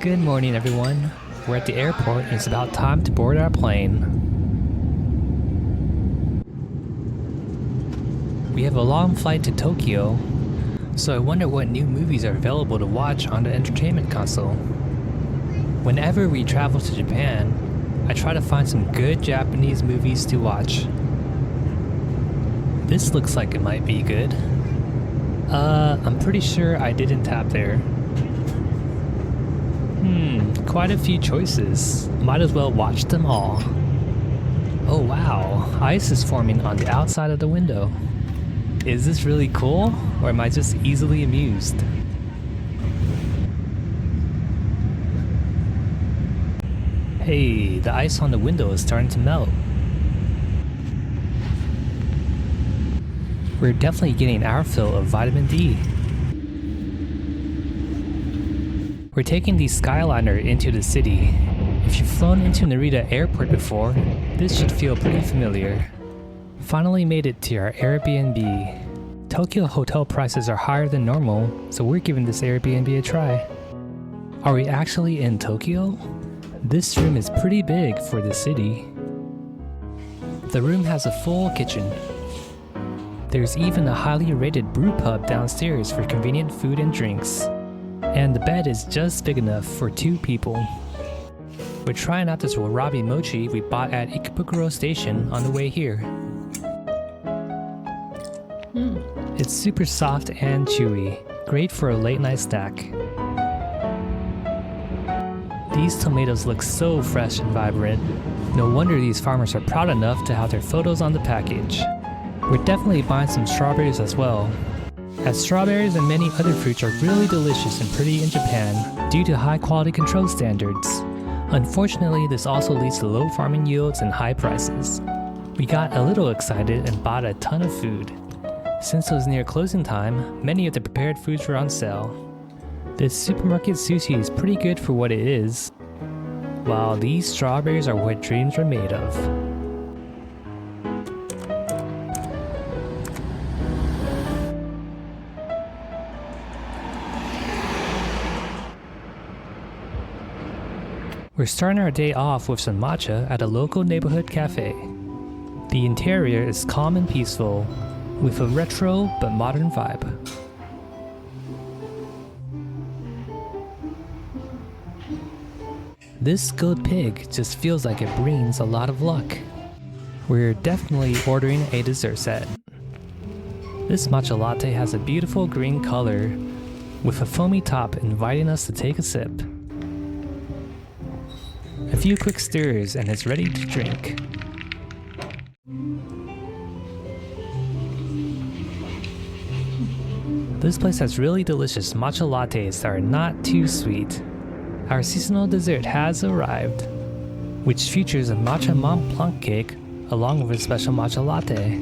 Good morning, everyone. We're at the airport and it's about time to board our plane. We have a long flight to Tokyo, so I wonder what new movies are available to watch on the entertainment console. Whenever we travel to Japan, I try to find some good Japanese movies to watch. This looks like it might be good. I'm pretty sure I didn't tap there. Quite a few choices. Might as well watch them all. Oh wow, ice is forming on the outside of the window. Is this really cool, or am I just easily amused? Hey, the ice on the window is starting to melt. We're definitely getting our fill of vitamin D. We're taking the Skyliner into the city. If you've flown into Narita Airport before, this should feel pretty familiar. Finally made it to our Airbnb. Tokyo hotel prices are higher than normal, so we're giving this Airbnb a try. Are we actually in Tokyo? This room is pretty big for the city. The room has a full kitchen. There's even a highly rated brew pub downstairs for convenient food and drinks. And the bed is just big enough for 2 people. We're trying out this warabi mochi we bought at Ikebukuro station on the way here. It's super soft and chewy, great for a late night snack. These tomatoes look so fresh and vibrant. No wonder these farmers are proud enough to have their photos on the package. We're definitely buying some strawberries as well, as strawberries and many other fruits are really delicious and pretty in Japan due to high quality control standards. Unfortunately, this also leads to low farming yields and high prices. We got a little excited and bought a ton of food. Since it was near closing time, many of the prepared foods were on sale. This supermarket sushi is pretty good for what it is, while these strawberries are what dreams are made of. We're starting our day off with some matcha at a local neighborhood cafe. The interior is calm and peaceful, with a retro but modern vibe. This skilled pig just feels like it brings a lot of luck. We're definitely ordering a dessert set. This matcha latte has a beautiful green color, with a foamy top inviting us to take a sip. A few quick stirs and it's ready to drink. This place has really delicious matcha lattes that are not too sweet. Our seasonal dessert has arrived, which features a matcha Mont Blanc cake along with a special matcha latte.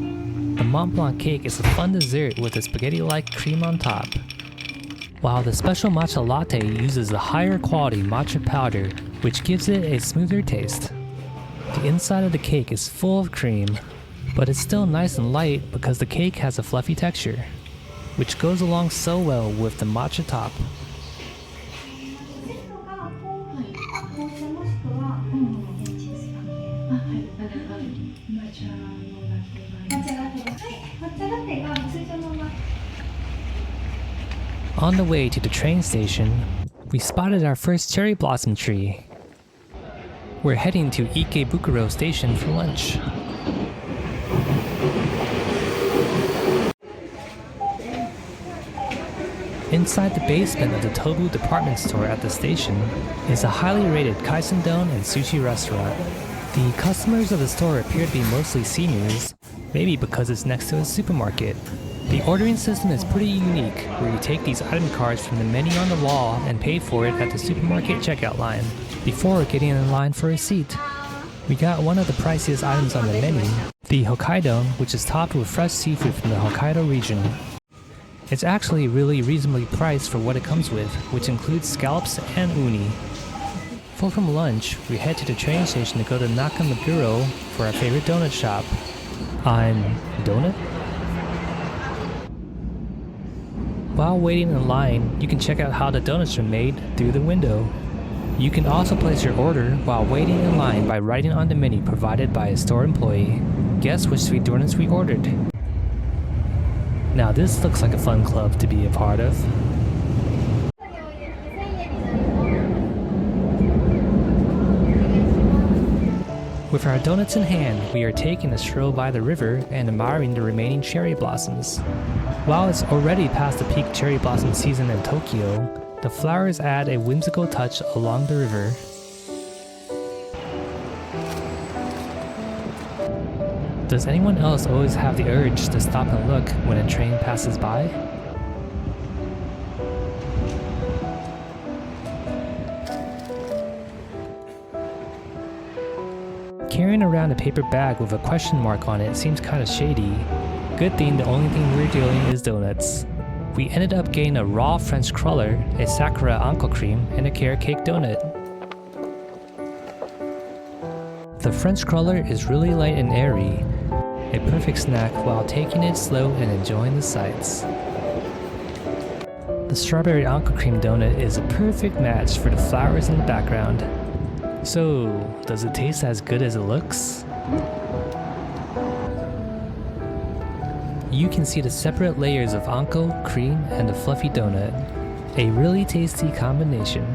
The Mont Blanc cake is a fun dessert with a spaghetti-like cream on top, while the special matcha latte uses a higher quality matcha powder, which gives it a smoother taste. The inside of the cake is full of cream, but it's still nice and light because the cake has a fluffy texture, which goes along so well with the matcha top. On the way to the train station, we spotted our first cherry blossom tree. We're heading to Ikebukuro station for lunch. Inside the basement of the Tobu department store at the station is a highly rated kaisendon and sushi restaurant. The customers of the store appear to be mostly seniors, maybe because it's next to a supermarket. The ordering system is pretty unique, where you take these item cards from the menu on the wall and pay for it at the supermarket checkout line, before getting in line for a seat. We got one of the priciest items on the menu, the Hokkaido, which is topped with fresh seafood from the Hokkaido region. It's actually really reasonably priced for what it comes with, which includes scallops and uni. Full from lunch, we head to the train station to go to Nakameguro for our favorite donut shop. Donut? While waiting in line, you can check out how the donuts are made through the window. You can also place your order while waiting in line by writing on the menu provided by a store employee. Guess which sweet donuts we ordered. Now this looks like a fun club to be a part of. With our donuts in hand, we are taking a stroll by the river and admiring the remaining cherry blossoms. While it's already past the peak cherry blossom season in Tokyo, the flowers add a whimsical touch along the river. Does anyone else always have the urge to stop and look when a train passes by? Carrying around a paper bag with a question mark on it seems kinda shady. Good thing the only thing we're doing is donuts. We ended up getting a raw French cruller, a sakura anko cream, and a carrot cake donut. The French cruller is really light and airy, a perfect snack while taking it slow and enjoying the sights. The strawberry anko cream donut is a perfect match for the flowers in the background. So, does it taste as good as it looks? You can see the separate layers of anko, cream, and the fluffy donut. A really tasty combination.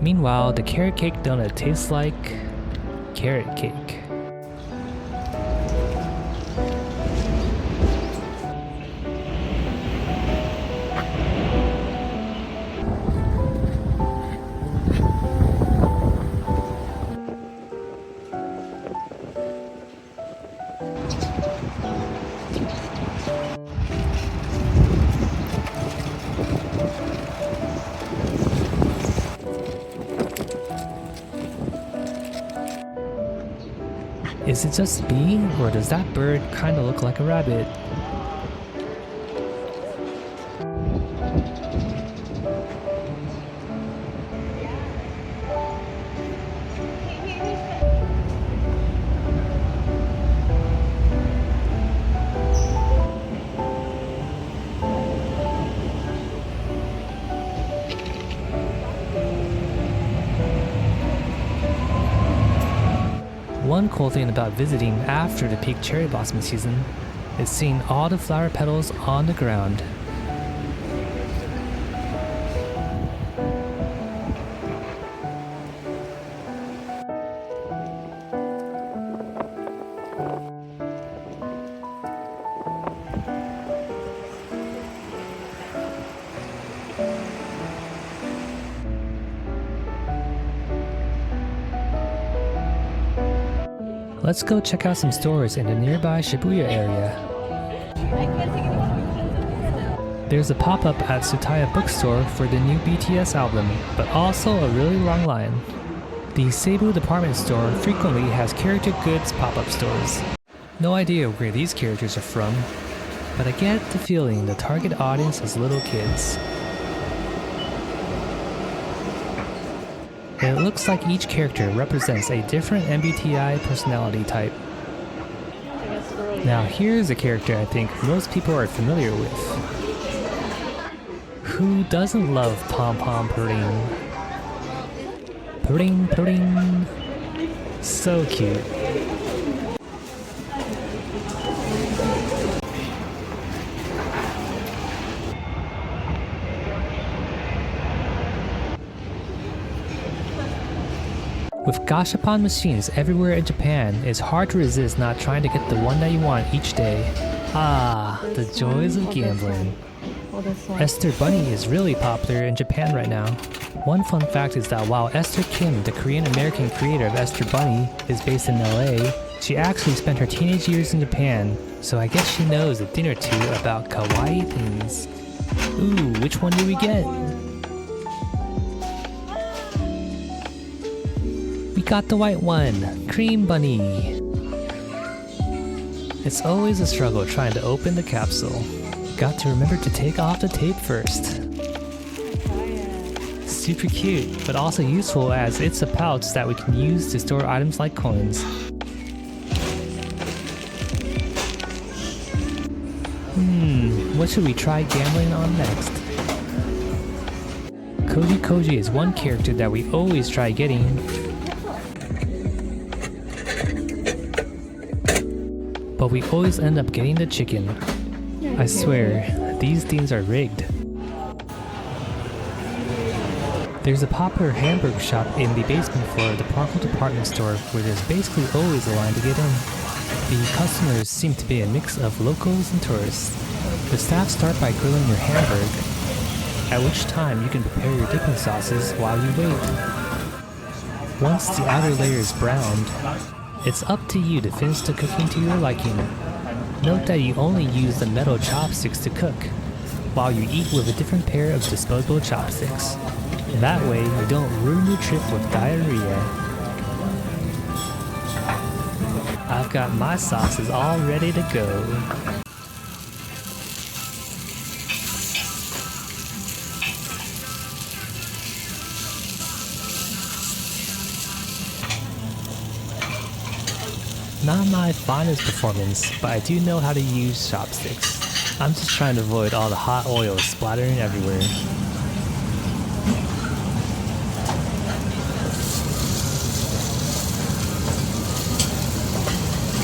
Meanwhile, the carrot cake donut tastes like carrot cake. Is it just me, or does that bird kinda look like a rabbit? One cool thing about visiting after the peak cherry blossom season is seeing all the flower petals on the ground. Let's go check out some stores in the nearby Shibuya area. There's a pop-up at Tsutaya bookstore for the new BTS album, but also a really long line. The Seibu department store frequently has character goods pop-up stores. No idea where these characters are from, but I get the feeling the target audience is little kids. It looks like each character represents a different MBTI personality type. Now here's a character I think most people are familiar with. Who doesn't love Pom Pom Pudding? Pudding, pudding. So cute. With Gashapon machines everywhere in Japan, it's hard to resist not trying to get the one that you want each day. Ah, the joys of gambling. Esther Bunny is really popular in Japan right now. One fun fact is that while Esther Kim, the Korean-American creator of Esther Bunny, is based in LA, she actually spent her teenage years in Japan, so I guess she knows a thing or two about kawaii things. Ooh, which one do we get? We got the white one, Cream Bunny. It's always a struggle trying to open the capsule. Got to remember to take off the tape first. super cute, but also useful as it's a pouch that we can use to store items like coins. What should we try gambling on next? Koji is one character that we always try getting. But we always end up getting the chicken. I swear, these things are rigged. There's a popular Hamburg shop in the basement floor of the Parkle department store where there's basically always a line to get in. The customers seem to be a mix of locals and tourists. The staff start by grilling your Hamburg, at which time you can prepare your dipping sauces while you wait. Once the outer layer is browned, it's up to you to finish the cooking to your liking. Note that you only use the metal chopsticks to cook, while you eat with a different pair of disposable chopsticks. That way you don't ruin your trip with diarrhea. I've got my sauces all ready to go. Not my finest performance, but I do know how to use chopsticks. I'm just trying to avoid all the hot oil splattering everywhere.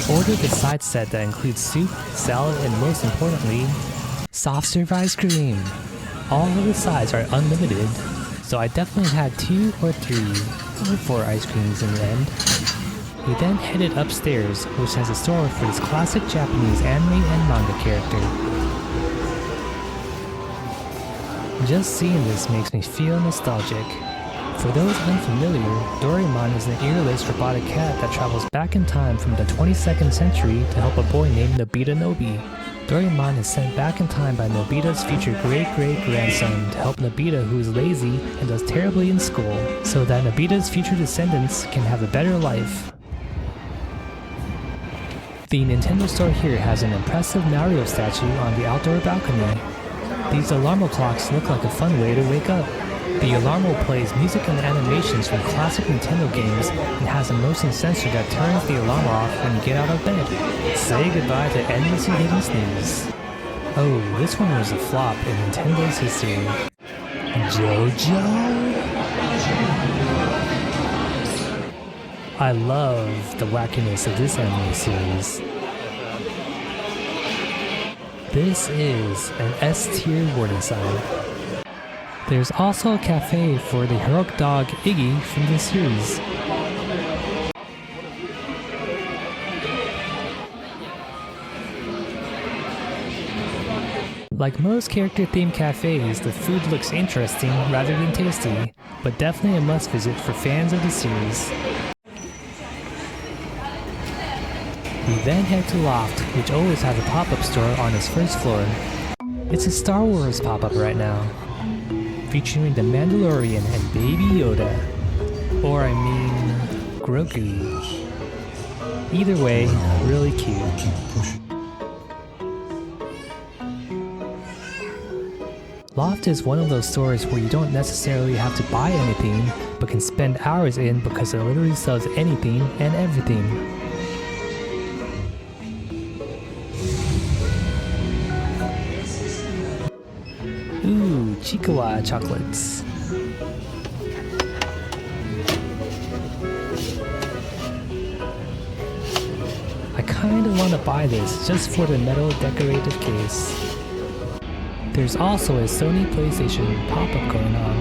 Order the side set that includes soup, salad, and most importantly, soft serve ice cream. All of the sides are unlimited, so I definitely had 2 or 3 or 4 ice creams in the end. We then headed upstairs, which has a store for this classic Japanese anime and manga character. Just seeing this makes me feel nostalgic. For those unfamiliar, Doraemon is an earless robotic cat that travels back in time from the 22nd century to help a boy named Nobita Nobi. Doraemon is sent back in time by Nobita's future great-great-grandson to help Nobita, who is lazy and does terribly in school, so that Nobita's future descendants can have a better life. The Nintendo store here has an impressive Mario statue on the outdoor balcony. These alarmo clocks look like a fun way to wake up. The alarmo plays music and animations from classic Nintendo games and has a motion sensor that turns the alarm off when you get out of bed. Say goodbye to endlessly hidden snooze. Oh, this one was a flop in Nintendo's history. Jojo? I love the wackiness of this anime series. This is an S-tier warning sign. There's also a cafe for the heroic dog Iggy from this series. Like most character-themed cafes, the food looks interesting rather than tasty, but definitely a must-visit for fans of the series. We then head to Loft, which always has a pop-up store on its first floor. It's a Star Wars pop-up right now, featuring the Mandalorian and Baby Yoda. Or I mean, Grogu. Either way, really cute. Loft is one of those stores where you don't necessarily have to buy anything, but can spend hours in because it literally sells anything and everything. Ooh, Chikawa chocolates. I kinda wanna buy this just for the metal decorative case. There's also a Sony PlayStation pop-up going on.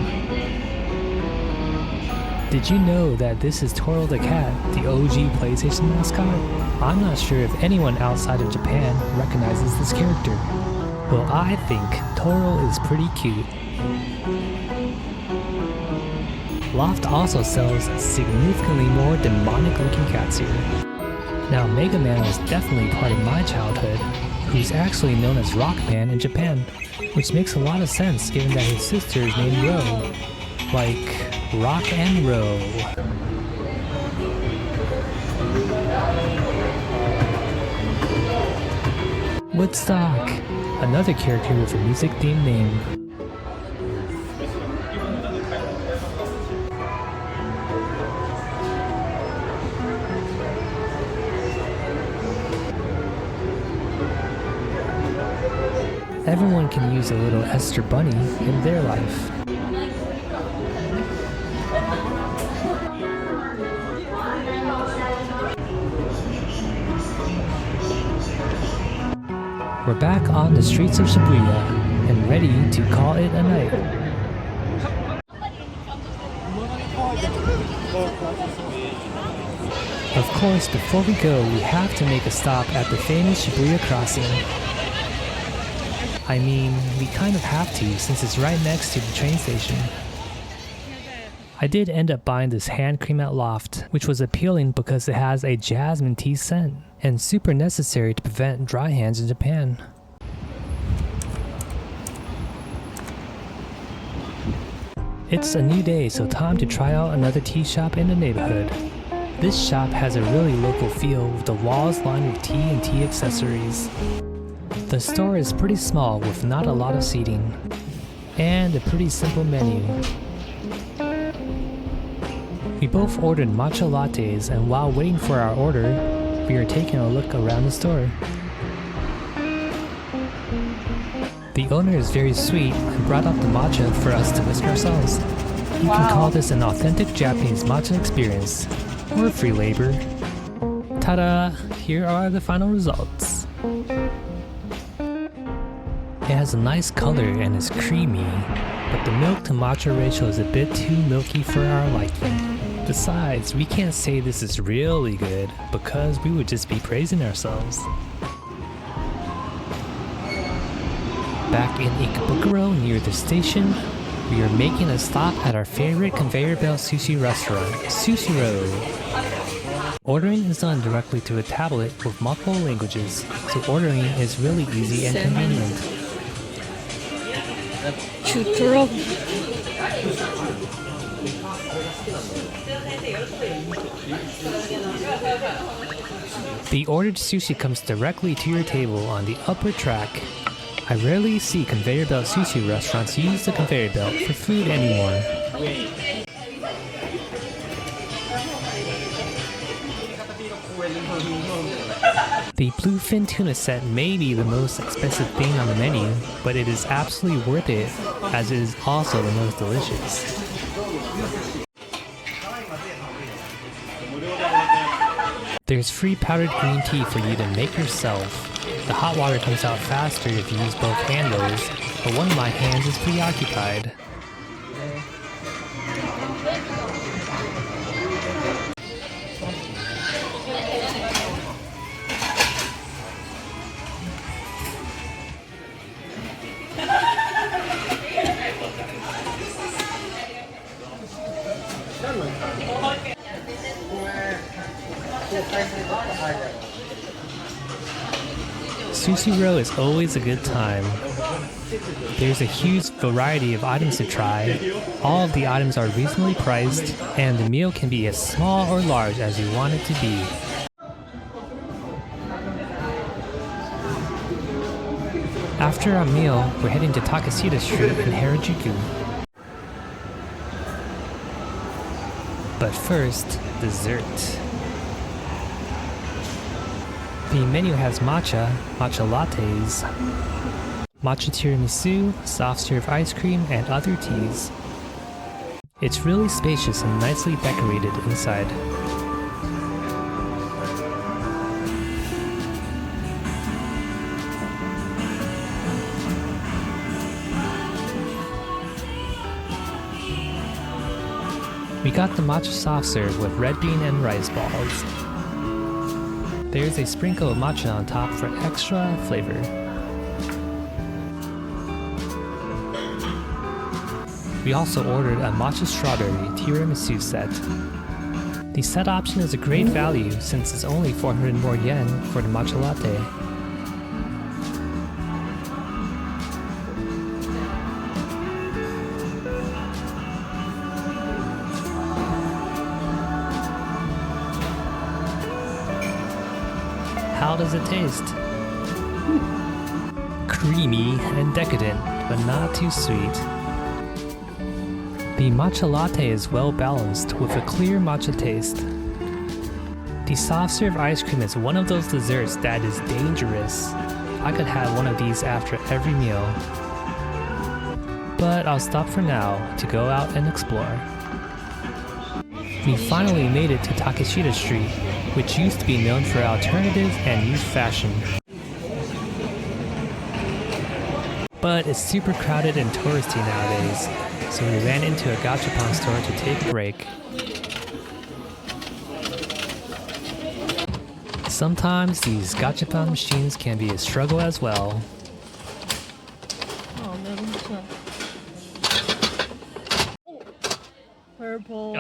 Did you know that this is Toro the cat, the OG PlayStation mascot? I'm not sure if anyone outside of Japan recognizes this character. Well, I think Toro is pretty cute. Loft also sells significantly more demonic-looking cats here. Now, Mega Man was definitely part of my childhood, who's actually known as Rockman in Japan, which makes a lot of sense given that his sister is named Ro, like rock and roll. Woodstock, another character with a music-themed name. Everyone can use a little Esther Bunny in their life. We're back on the streets of Shibuya and ready to call it a night. Of course, before we go, we have to make a stop at the famous Shibuya crossing. I mean, we kind of have to since it's right next to the train station. I did end up buying this hand cream at Loft, which was appealing because it has a jasmine tea scent, and super necessary to prevent dry hands in Japan. It's a new day, so time to try out another tea shop in the neighborhood. This shop has a really local feel with the walls lined with tea and tea accessories. The store is pretty small with not a lot of seating, and a pretty simple menu. We both ordered matcha lattes, and while waiting for our order, we are taking a look around the store. The owner is very sweet and brought up the matcha for us to whisk ourselves. You can call this an authentic Japanese matcha experience, or free labor. Ta-da! Here are the final results. It has a nice color and is creamy, but the milk to matcha ratio is a bit too milky for our liking. Besides, we can't say this is really good because we would just be praising ourselves. Back in Ikebukuro near the station, we are making a stop at our favorite conveyor belt sushi restaurant, Sushiro. Ordering is done directly to a tablet with multiple languages, so ordering is really easy and convenient. The ordered sushi comes directly to your table on the upper track. I rarely see conveyor belt sushi restaurants use the conveyor belt for food anymore. The bluefin tuna set may be the most expensive thing on the menu, but it is absolutely worth it, as it is also the most delicious. There's free powdered green tea for you to make yourself. The hot water comes out faster if you use both handles, but one of my hands is preoccupied. Sushi Row is always a good time. There's a huge variety of items to try. All of the items are reasonably priced, and the meal can be as small or large as you want it to be. After our meal, we're heading to Takeshita Street in Harajuku. But first, dessert. The menu has matcha, matcha lattes, matcha tiramisu, soft serve ice cream, and other teas. It's really spacious and nicely decorated inside. We got the matcha soft serve with red bean and rice balls. There's a sprinkle of matcha on top for extra flavor. We also ordered a matcha strawberry tiramisu set. The set option is a great value since it's only 400 more yen for the matcha latte. How does it taste? Creamy and decadent, but not too sweet. The matcha latte is well balanced with a clear matcha taste. The soft serve ice cream is one of those desserts that is dangerous. I could have one of these after every meal. But I'll stop for now to go out and explore. We finally made it to Takeshita Street, which used to be known for alternative and youth fashion. But it's super crowded and touristy nowadays, so we ran into a Gashapon store to take a break. Sometimes these Gashapon machines can be a struggle as well. Purple.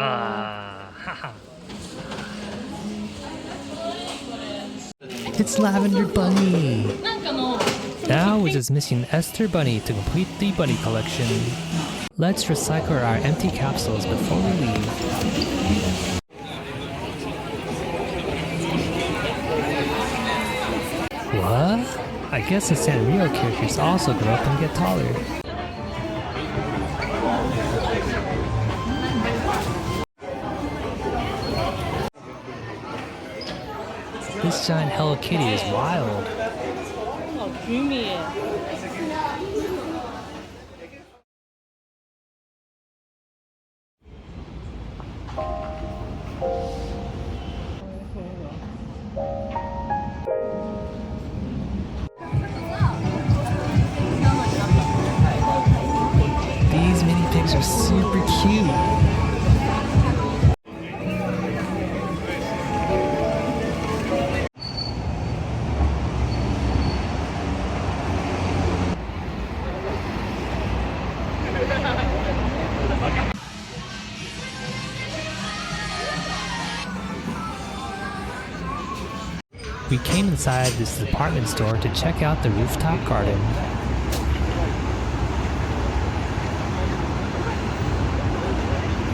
It's Lavender Bunny! Now we're just missing Esther Bunny to complete the bunny collection. Let's recycle our empty capsules before we leave. What? I guess the Sanrio characters also grow up and get taller. This giant Hello Kitty is wild. Oh, dreamy. These mini pigs are super cute. We came inside this department store to check out the rooftop garden.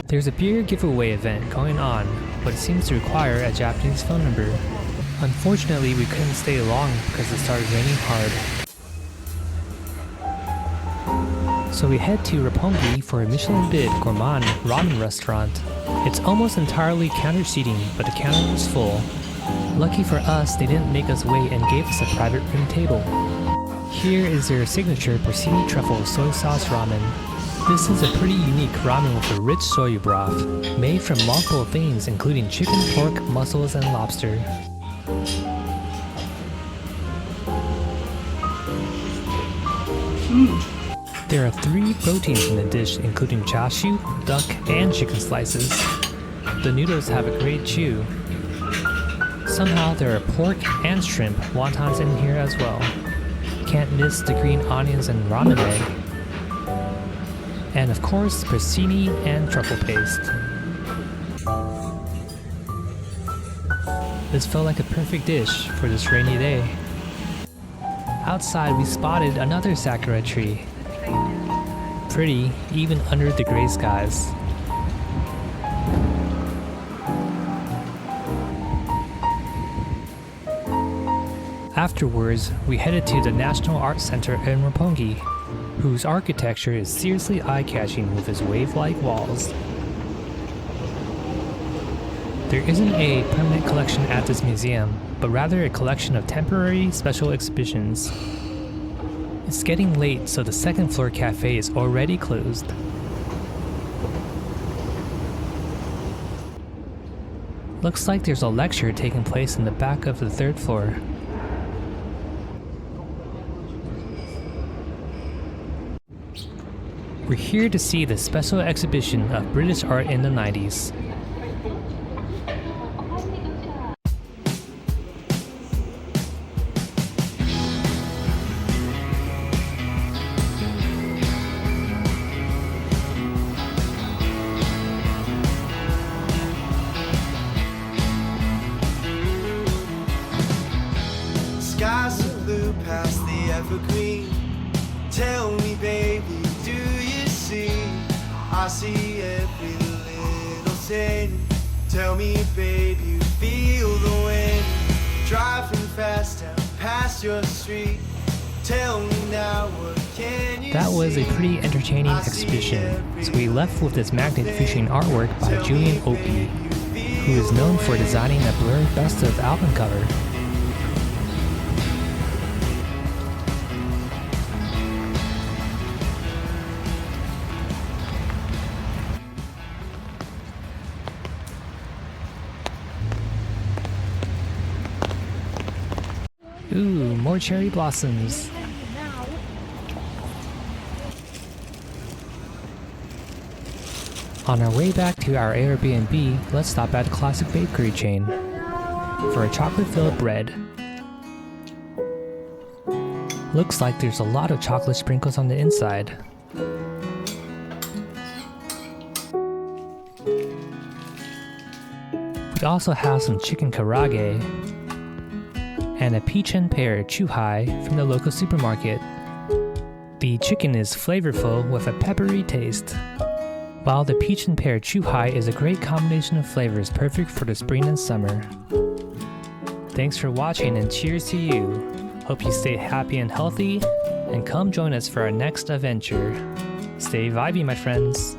There's a beer giveaway event going on, but it seems to require a Japanese phone number. Unfortunately, we couldn't stay long because it started raining hard. So we head to Roppongi for a Michelin bid gourmand ramen restaurant. It's almost entirely counter seating, but the counter was full. Lucky for us, they didn't make us wait and gave us a private room table. Here is their signature porcini truffle soy sauce ramen. This is a pretty unique ramen with a rich soy broth, made from multiple things including chicken, pork, mussels, and lobster. There are 3 proteins in the dish, including chashu, duck, and chicken slices. The noodles have a great chew. Somehow there are pork and shrimp wontons in here as well. Can't miss the green onions and ramen egg. And of course, porcini and truffle paste. This felt like a perfect dish for this rainy day. Outside we spotted another sakura tree. Pretty, even under the gray skies. Afterwards, we headed to the National Art Center in Roppongi, whose architecture is seriously eye-catching with its wave-like walls. There isn't a permanent collection at this museum, but rather a collection of temporary special exhibitions. It's getting late, so the second floor cafe is already closed. Looks like there's a lecture taking place in the back of the 3rd floor. We're here to see the special exhibition of British art in the 90s. Skies are blue past the evergreen. Tell me, baby, do you see? I see every little thing. Tell me, baby, you feel the wind driving fast down past your street. Tell me now, what can you That was a see? pretty entertaining exhibition, so we left with this magnet featuring artwork by Julian Opie, who is known for designing a blurred best of album cover. Ooh, more cherry blossoms. On our way back to our Airbnb, let's stop at Classic Bakery Chain for a chocolate-filled bread. Looks like there's a lot of chocolate sprinkles on the inside. We also have some chicken karage and a peach and pear chuhai from the local supermarket. The chicken is flavorful with a peppery taste, while the peach and pear chuhai is a great combination of flavors perfect for the spring and summer. Thanks for watching and cheers to you. Hope you stay happy and healthy, and come join us for our next adventure. Stay vibey, my friends.